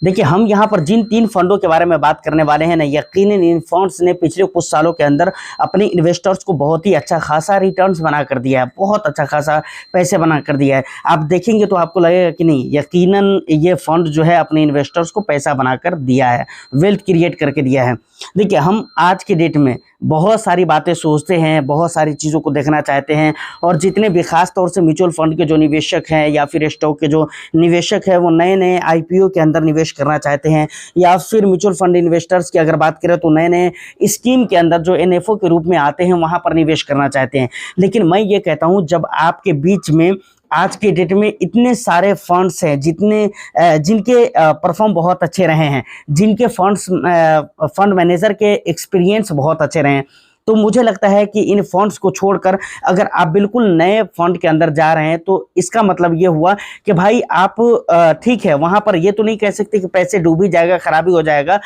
देखिए, हम यहाँ पर जिन 3 फंडों के बारे में बात करने वाले हैं ना, यकीनन इन फंड्स ने पिछले कुछ सालों के अंदर अपने इन्वेस्टर्स को बहुत ही अच्छा खासा रिटर्न्स बना कर दिया है, बहुत अच्छा खासा पैसे बना कर दिया है। आप देखेंगे तो आपको लगेगा कि नहीं, यकीनन ये फंड जो है अपने इन्वेस्टर्स को पैसा बनाकर दिया है, वेल्थ क्रिएट करके दिया है। देखिए, हम आज की डेट में बहुत सारी बातें सोचते हैं, बहुत सारी चीज़ों को देखना चाहते हैं, और जितने भी खास तौर से म्यूचुअल फंड के जो निवेशक हैं या फिर स्टॉक के जो निवेशक हैं, वो नए-नए आईपीओ के अंदर निवेश करना चाहते हैं, या फिर म्यूचुअल फंड इन्वेस्टर्स की अगर बात करें तो नए-नए स्कीम के अंदर जो एनएफओ के रूप में आते हैं, वहाँ पर निवेश करना चाहते हैं। लेकिन मैं ये कहता हूँ, जब आपके बीच में आज के डेट में इतने सारे फंड्स हैं जिनके परफॉर्म बहुत अच्छे रहे हैं, जिनके फंड मैनेजर के एक्सपीरियंस बहुत अच्छे रहे हैं, तो मुझे लगता है कि इन फंड्स को छोड़कर अगर आप बिल्कुल नए फंड के अंदर जा रहे हैं, तो इसका मतलब ये हुआ कि भाई आप ठीक है, वहाँ पर ये तो नहीं कह सकते कि पैसे डूब ही जाएगा, खराबी हो जाएगा।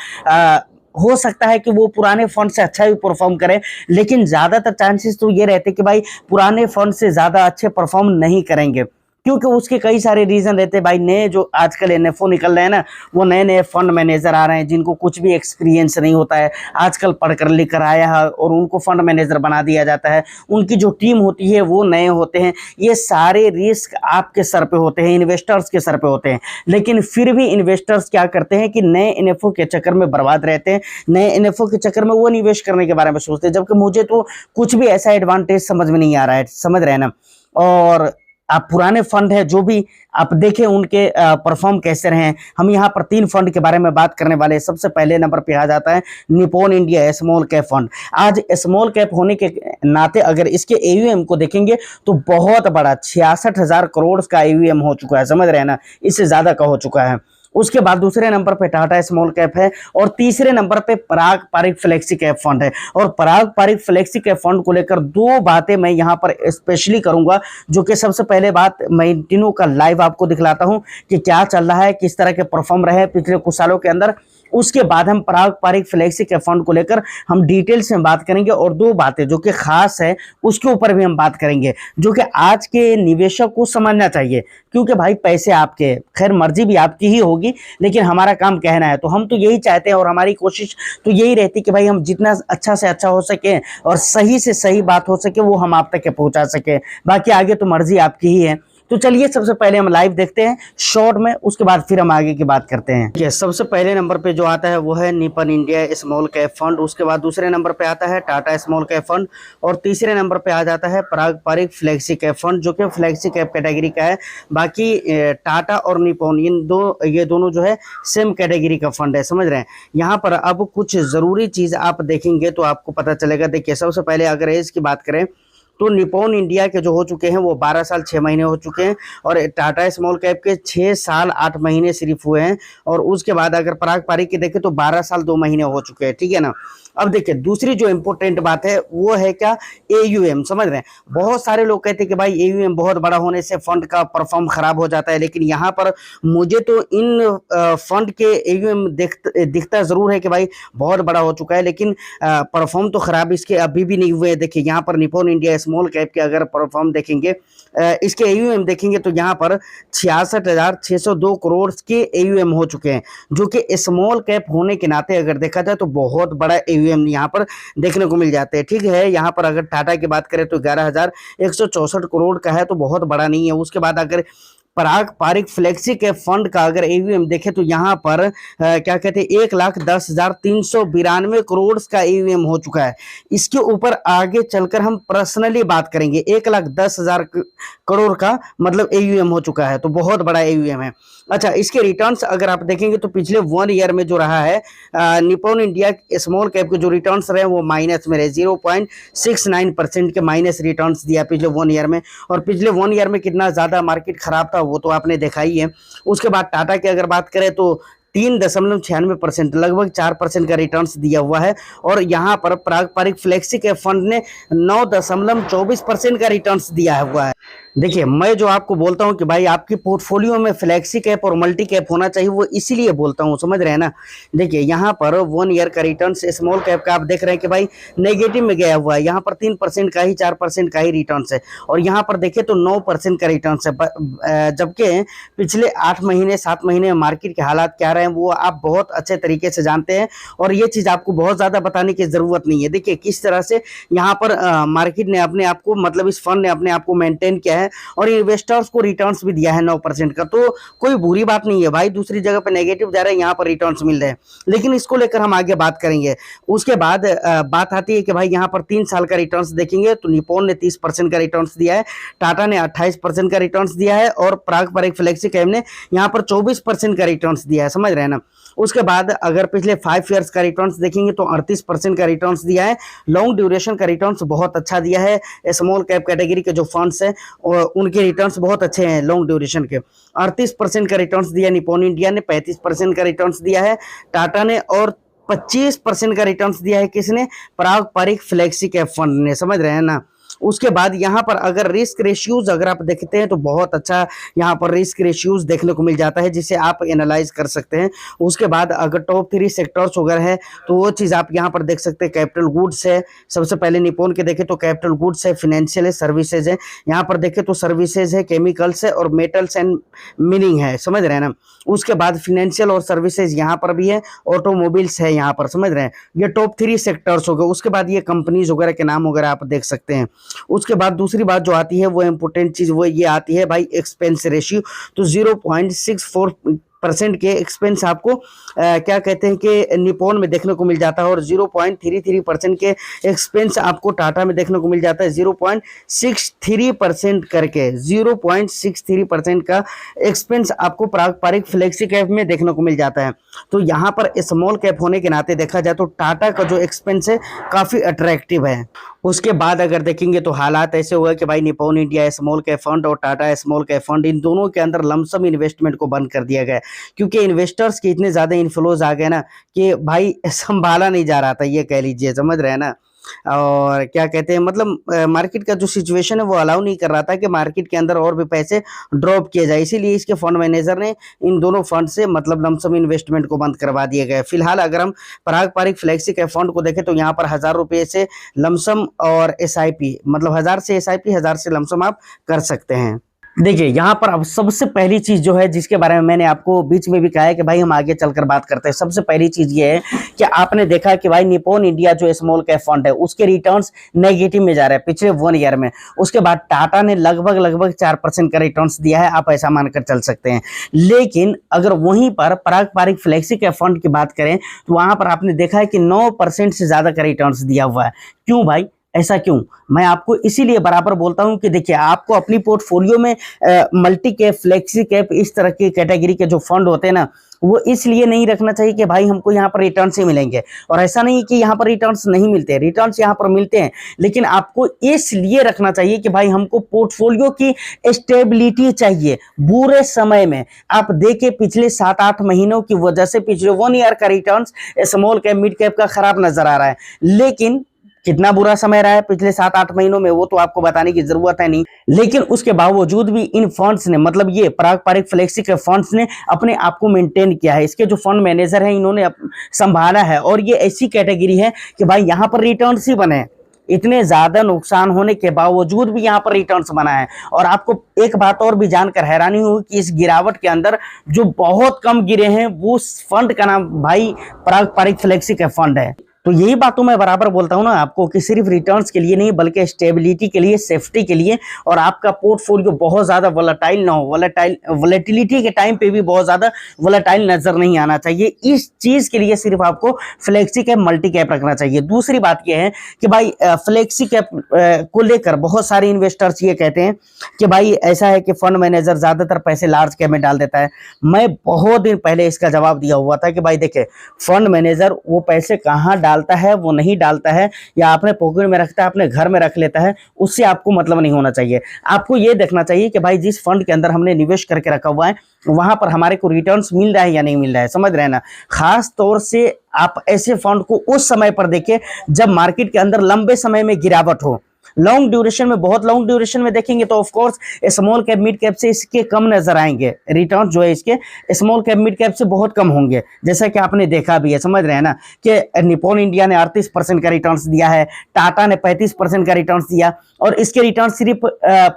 हो सकता है कि वो पुराने फंड से अच्छा भी परफॉर्म करे, लेकिन ज़्यादातर चांसेस तो ये रहते कि भाई पुराने फंड से ज़्यादा अच्छे परफॉर्म नहीं करेंगे, क्योंकि उसके कई सारे रीज़न रहते हैं। भाई, नए जो आजकल एनएफओ निकल रहे हैं ना, वो नए-नए फंड मैनेजर आ रहे हैं जिनको कुछ भी एक्सपीरियंस नहीं होता है, आजकल पढ़कर लिख कर आया है और उनको फंड मैनेजर बना दिया जाता है। उनकी जो टीम होती है वो नए होते हैं। ये सारे रिस्क आपके सर पे होते हैं, इन्वेस्टर्स के सर पे होते हैं, लेकिन फिर भी इन्वेस्टर्स क्या करते हैं कि नए एनएफओ के चक्कर में बर्बाद रहते हैं। नए एनएफओ के चक्कर में वो निवेश करने के बारे में सोचते हैं, जबकि मुझे तो कुछ भी ऐसा एडवांटेज समझ में नहीं आ रहा है, समझ रहे हैं ना। और आप पुराने फंड है जो भी आप देखें, उनके परफॉर्म कैसे रहे हैं। हम यहाँ पर 3 फंड के बारे में बात करने वाले हैं। सबसे पहले नंबर पे आ जाता है Nippon India small cap fund. आज स्मॉल कैप होने के नाते अगर इसके एयूएम को देखेंगे तो बहुत बड़ा 66,000 करोड़ का एयूएम हो चुका है, समझ रहे हैं ना, इससे ज़्यादा का हो चुका है। उसके बाद दूसरे नंबर पे टाटा स्मॉल कैप है, और तीसरे नंबर पे पराग पारिक फ्लेक्सी कैप फंड है। और पराग पारिक फ्लेक्सी कैप फंड को लेकर 2 बातें मैं यहाँ पर स्पेशली करूंगा, जो कि सबसे पहले बात, मैं इन तीनों का लाइव आपको दिखलाता हूँ कि क्या चल रहा है, किस तरह के परफॉर्म रहे हैं पिछले कुछ सालों के अंदर। उसके बाद हम पराग पारिक फ्लेक्सी कैप फंड को लेकर हम डिटेल्स में बात करेंगे, और 2 बातें जो कि खास है उसके ऊपर भी हम बात करेंगे, जो कि आज के निवेशक को समझना चाहिए। क्योंकि भाई, पैसे आपके, खैर मर्जी भी आपकी ही होगी, लेकिन हमारा काम कहना है, तो हम तो यही चाहते हैं और हमारी कोशिश तो यही रहती कि भाई हम जितना अच्छा से अच्छा हो सके और सही से सही बात हो सके वो हम आप तक पहुंचा सके। बाकी आगे तो मर्जी आपकी ही है। तो चलिए, सबसे पहले हम लाइव देखते हैं शॉर्ट में, उसके बाद फिर हम आगे की बात करते हैं। ठीक है, सबसे पहले नंबर पे जो आता है वो है Nippon India small cap fund. उसके बाद दूसरे नंबर पे आता है टाटा स्मॉल कैप फंड, और तीसरे नंबर पे आ जाता है पराग पारिक फ्लेक्सी कैप फंड, जो कि फ्लेक्सी कैप कैटेगरी का है। बाकी टाटा और निप्पॉन ये दोनों जो है सेम कैटेगरी का फंड है, समझ रहे हैं। यहाँ पर अब कुछ ज़रूरी चीज़ आप देखेंगे तो आपको पता चलेगा। देखिए, सबसे पहले अगर एज की बात करें तो निप्पॉन इंडिया के जो हो चुके हैं वो 12 साल 6 महीने हो चुके हैं, और टाटा स्मॉल कैप के 6 साल 8 महीने सिर्फ हुए हैं। और उसके बाद अगर पराग पारिक के देखें तो 12 साल 2 महीने हो चुके हैं, ठीक है ना। अब देखिए, दूसरी जो इम्पोर्टेंट बात है वो है क्या, एयूएम, समझ रहे हैं। बहुत सारे लोग कहते हैं कि भाई एयूएम बहुत बड़ा होने से फंड का परफॉर्म खराब हो जाता है, लेकिन यहाँ पर मुझे तो इन फंड के एयूएम दिखता जरूर है कि भाई बहुत बड़ा हो चुका है, लेकिन परफॉर्म तो खराब इसके अभी भी नहीं हुए। देखिए, यहाँ पर निप्पॉन इंडिया स्मॉल कैप के अगर परफॉर्म देखेंगे, इसके एयूएम देखेंगे तो यहाँ पर 66,602 करोड़ के एयूएम हो चुके हैं, जो कि स्मॉल कैप होने के नाते अगर देखा जाए तो बहुत बड़ा एयूएम यहाँ पर देखने को मिल जाते हैं। ठीक है, यहाँ पर अगर टाटा की बात करें तो 11,164 करोड़ का है, तो बहुत बड़ा नहीं है। उसके बाद अगर पराग पारिक फ्लेक्सी के फंड का अगर एयूएम देखें तो यहाँ पर क्या कहते हैं 1,10,392 करोड़ का एयूएम हो चुका है। इसके ऊपर आगे चलकर हम पर्सनली बात करेंगे। 1,10,000 करोड़ का मतलब एयूएम हो चुका है, तो बहुत बड़ा एयूएम है। अच्छा, इसके रिटर्न्स अगर आप देखेंगे तो पिछले 1 ईयर में जो रहा है निप्पॉन इंडिया स्मॉल कैप के जो रिटर्न्स रहे वो माइनस में रहे, 0.69% के माइनस रिटर्न्स दिया पिछले 1 ईयर में। और पिछले 1 ईयर में कितना ज़्यादा मार्केट खराब था वो तो आपने देखा ही है। उसके बाद टाटा की अगर बात करें तो 3.96%, लगभग 4% का रिटर्न्स दिया हुआ है। और यहाँ पर पराग पारिक फ्लेक्सी के फंड ने 9.24% का रिटर्न्स दिया हुआ है। देखिए, मैं जो आपको बोलता हूँ कि भाई आपकी पोर्टफोलियो में फ्लेक्सी कैप और मल्टी कैप होना चाहिए, वो इसीलिए बोलता हूँ, समझ रहे हैं ना। देखिए यहाँ पर 1 ईयर का रिटर्न स्मॉल कैप का आप देख रहे हैं कि भाई नेगेटिव में गया हुआ है। यहाँ पर 3% का ही 4% का ही रिटर्न है, और यहाँ पर देखिए तो 9% का रिटर्न है। जबकि पिछले 8 महीने 7 महीने मार्केट के हालात क्या रहे हैं वो आप बहुत अच्छे तरीके से जानते हैं, और ये चीज़ आपको बहुत ज़्यादा बताने की ज़रूरत नहीं है। देखिए किस तरह से यहाँ पर मार्केट ने अपने आप को, मतलब इस फंड ने अपने आप को मेंटेन किया है, और इन्वेस्टर्स को रिटर्न्स भी दिया है 9% का। तो कोई बुरी बात नहीं है भाई, दूसरी जगह पे नेगेटिव जा रहा है, यहाँ पर रिटर्न्स मिल रहे हैं, लेकिन इसको लेकर हम आगे बात करेंगे। उसके बाद बात आती है कि भाई यहाँ पर 3 साल का रिटर्न्स देखेंगे तो निप्पॉन ने 30% का रिटर्न्स दिया है, टाटा ने 28% का रिटर्न्स दिया है, और पारंपरिक फ्लेक्सी कैप ने यहाँ पर 24% का रिटर्न्स दिया है, समझ रहे हैं ना। उसके बाद अगर पिछले 5 ईयर्स का रिटर्न्स देखेंगे तो 38% का रिटर्न्स दिया है। लॉन्ग ड्यूरेशन का रिटर्न्स बहुत अच्छा दिया है। स्मॉल कैप कैटेगरी के जो फंड्स हैं उनके रिटर्न्स बहुत अच्छे हैं लॉन्ग ड्यूरेशन के। 38% का रिटर्न्स दिया निप्पॉन इंडिया ने, 35% का रिटर्न्स दिया है टाटा ने, और 25% का रिटर्न्स दिया है किसने, पारंपरिक फ्लेक्सी कैप फंड ने, समझ रहे हैं ना। उसके बाद यहाँ पर अगर रिस्क रेशियोज अगर आप देखते हैं तो बहुत अच्छा यहाँ पर रिस्क रेशियोज देखने को मिल जाता है, जिसे आप एनालाइज कर सकते हैं। उसके बाद अगर टॉप 3 सेक्टर्स वगैरह है तो वो चीज़ आप यहाँ पर देख सकते हैं। कैपिटल गुड्स है, सबसे पहले निप्पॉन के देखें तो कैपिटल गुड्स है, फिनेंशियल है, सर्विसेज है। यहाँ पर देखें तो सर्विसेज है, केमिकल्स है, और मेटल्स एंड मिनिंग है, समझ रहे हैं ना। उसके बाद फिनेंशियल और सर्विसेज यहाँ पर भी है, ऑटोमोबाइल्स है यहाँ पर, समझ रहे हैं। ये टॉप 3 सेक्टर्स हो गए। उसके बाद ये कंपनीज वगैरह के नाम वगैरह आप देख सकते हैं। उसके बाद दूसरी बात जो आती है वो इंपोर्टेंट चीज वो ये आती है भाई एक्सपेंस रेशियो। तो 0.64% के एक्सपेंस आपको क्या कहते हैं कि निप्पॉन में देखने को मिल जाता है, और 0.33% के एक्सपेंस आपको टाटा में देखने को मिल जाता है। 0.63% करके 0.63% का एक्सपेंस आपको पारंपरिक फ्लेक्सी कैप में देखने को मिल जाता है। तो यहाँ पर स्मॉल कैप होने के नाते देखा जाए तो टाटा का जो एक्सपेंस है काफ़ी अट्रैक्टिव है। उसके बाद अगर देखेंगे तो हालात ऐसे हुआ कि भाई Nippon India small cap fund और टाटा स्मॉल कैप फंड, इन दोनों के अंदर लमसम इन्वेस्टमेंट को बंद कर दिया गया, क्योंकि इन्वेस्टर्स के इतने ज़्यादा इन्फ्लोज आ गए ना कि भाई संभाला नहीं जा रहा था, ये कह लीजिए, समझ रहे हैं ना। और क्या कहते हैं, मतलब मार्केट का जो सिचुएशन है वो अलाउ नहीं कर रहा था कि मार्केट के अंदर और भी पैसे ड्रॉप किए जाए, इसीलिए इसके फंड मैनेजर ने इन दोनों फंड से मतलब लमसम इन्वेस्टमेंट को बंद करवा दिए गए। फिलहाल अगर हम पारंपरिक फ्लेक्सी कैप फंड को देखें तो यहाँ पर 1000 रुपये से लमसम और एसआईपी, मतलब 1000 से एसआईपी, 1000 से लमसम आप कर सकते हैं। देखिए यहाँ पर अब सबसे पहली चीज जो है जिसके बारे में मैंने आपको बीच में भी कहा है कि भाई हम आगे चलकर बात करते हैं। सबसे पहली चीज ये है कि आपने देखा कि भाई निप्पॉन इंडिया जो स्मॉल कैप फंड है उसके रिटर्न्स नेगेटिव में जा रहे हैं पिछले 1 ईयर में। उसके बाद टाटा ने लगभग 4% का रिटर्न्स दिया है, आप ऐसा मानकर चल सकते हैं। लेकिन अगर वहीं पर पारंपरिक फ्लेक्सी कैप फंड की बात करें तो वहां पर आपने देखा है कि 9% से ज्यादा का रिटर्न्स दिया हुआ है। क्यों भाई, ऐसा क्यों? मैं आपको इसीलिए बराबर बोलता हूं कि देखिए आपको अपनी पोर्टफोलियो में मल्टी कैप, फ्लेक्सी कैप, इस तरह की कैटेगरी के जो फंड होते हैं ना, वो इसलिए नहीं रखना चाहिए कि भाई हमको यहाँ पर रिटर्न्स ही मिलेंगे। और ऐसा नहीं कि यहाँ पर रिटर्न्स नहीं मिलते, रिटर्न्स यहाँ पर मिलते हैं, लेकिन आपको इसलिए रखना चाहिए कि भाई हमको पोर्टफोलियो की स्टेबिलिटी चाहिए। बुरे समय में आप देखिए पिछले 7-8 महीनों की वजह से पिछले 1 ईयर का returns small cap, mid cap का खराब नजर आ रहा है। लेकिन कितना बुरा समय रहा है पिछले 7-8 महीनों में वो तो आपको बताने की जरूरत है नहीं। लेकिन उसके बावजूद भी इन फंड्स ने, मतलब ये पारंपरिक फ्लेक्सी के फंड्स ने अपने आप को मेंटेन किया है। इसके जो फंड मैनेजर हैं इन्होंने संभाला है, और ये ऐसी कैटेगरी है कि भाई यहाँ पर रिटर्न्स ही बने। इतने ज्यादा नुकसान होने के बावजूद भी यहाँ पर रिटर्न्स बना है। और आपको एक बात और भी जानकर हैरानी हुई कि इस गिरावट के अंदर जो बहुत कम गिरे हैं वो फंड का नाम भाई पारंपरिक फ्लेक्सी का फंड है। तो यही बातों मैं बराबर बोलता हूं ना आपको कि सिर्फ रिटर्न्स के लिए नहीं बल्कि स्टेबिलिटी के लिए, सेफ्टी के लिए, और आपका पोर्टफोलियो बहुत ज्यादा वोलेटाइल ना हो। वोलेटिलिटी के टाइम पे भी बहुत ज्यादा वोलेटाइल नजर नहीं आना चाहिए। इस चीज के लिए सिर्फ आपको फ्लेक्सी कैप, मल्टी कैप रखना चाहिए। दूसरी बात यह है कि भाई फ्लेक्सी कैप को लेकर बहुत सारे इन्वेस्टर्स ये कहते हैं कि भाई ऐसा है कि फंड मैनेजर ज्यादातर पैसे लार्ज कैप में डाल देता है। मैं बहुत दिन पहले इसका जवाब दिया हुआ था कि भाई देखे, फंड मैनेजर वो पैसे कहाँ डालता है, वो नहीं डालता है, या अपने पॉकेट में रखता है, अपने घर में रख लेता है, उससे आपको मतलब नहीं होना चाहिए। आपको ये देखना चाहिए कि भाई जिस फंड के अंदर हमने निवेश करके रखा हुआ है वहां पर हमारे को रिटर्न्स मिल रहा है या नहीं मिल रहा है, समझ रहे हैं ना। खास तौर से आप ऐसे फंड को उस समय पर देखें जब मार्केट के अंदर लंबे समय में गिरावट हो। लॉन्ग ड्यूरेशन में, बहुत लॉन्ग ड्यूरेशन में देखेंगे तो of course small cap mid cap से इसके कम नजर आएंगे, रिटर्न जो है इसके स्मॉल कैप मिड कैप से बहुत कम होंगे, जैसा कि आपने देखा भी है, समझ रहे हैं ना कि निप्पॉन इंडिया ने 38% का रिटर्न्स दिया है, टाटा ने 35% का रिटर्न्स दिया, और इसके रिटर्न सिर्फ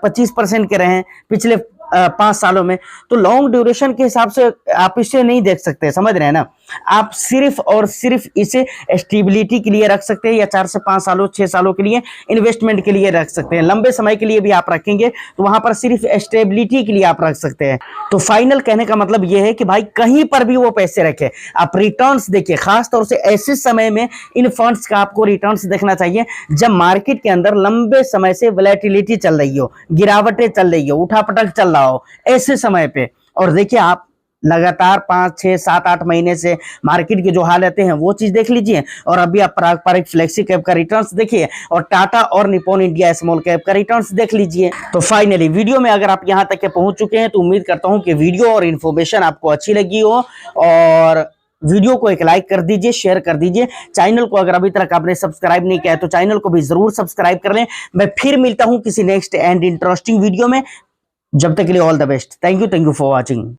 25% के रहे हैं पिछले 5 सालों में। तो लॉन्ग ड्यूरेशन के हिसाब से आप इसे नहीं देख सकते, समझ रहे हैं ना। आप सिर्फ और सिर्फ इसे स्टेबिलिटी के लिए रख सकते हैं, या 4 से 5 सालों 6 सालों के लिए इन्वेस्टमेंट के लिए रख सकते हैं। लंबे समय के लिए भी आप रखेंगे तो वहां पर सिर्फ स्टेबिलिटी के लिए आप रख सकते हैं। तो फाइनल कहने का मतलब यह है कि भाई कहीं पर भी वो पैसे रखे, आप रिटर्न्स देखिए, खासतौर से ऐसे समय में इन फंड्स का आपको रिटर्न्स देखना चाहिए जब मार्केट के अंदर लंबे समय से वोलेटिलिटी चल रही हो, गिरावटें चल रही हो, उठापटक चल रहा हो, ऐसे समय पे। और देखिए आप लगातार 5, 6, 7, 8 महीने से मार्केट की जो हालतें हैं वो चीज देख लीजिए, और अभी आप पारंपरिक फ्लेक्सी कैप का रिटर्न्स देखिए, और टाटा और निप्पॉन इंडिया स्मॉल कैप का रिटर्न्स देख लीजिए। तो फाइनली वीडियो में अगर आप यहां तक के पहुंच चुके हैं तो उम्मीद करता हूं कि वीडियो और इन्फॉर्मेशन आपको अच्छी लगी हो, और वीडियो को एक लाइक कर दीजिए, शेयर कर दीजिए। चैनल को अगर अभी तक आपने सब्सक्राइब नहीं किया है तो चैनल को भी जरूर सब्सक्राइब कर लें। मैं फिर मिलता हूं किसी नेक्स्ट एंड इंटरेस्टिंग वीडियो में, जब तक के लिए all the best. Thank you for watching.